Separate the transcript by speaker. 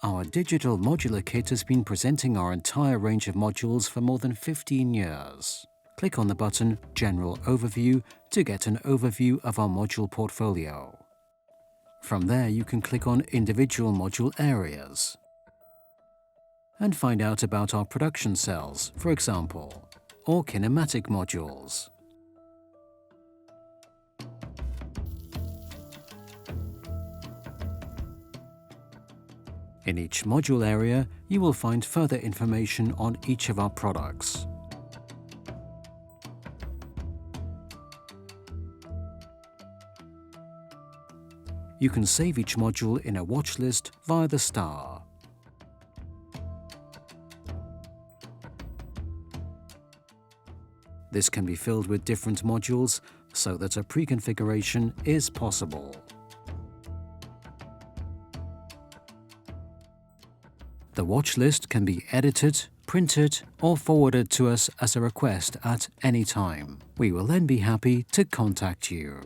Speaker 1: Our digital modular kit has been presenting our entire range of modules for more than 15 years. Click on the button General Overview to get an overview of our module portfolio. From there you can click on individual module areas and find out about our production cells, for example, or kinematic modules. In each module area, you will find further information on each of our products. You can save each module in a watch list via the star. This can be filled with different modules so that a preconfiguration is possible. The watch list can be edited, printed, or forwarded to us as a request at any time. We will then be happy to contact you.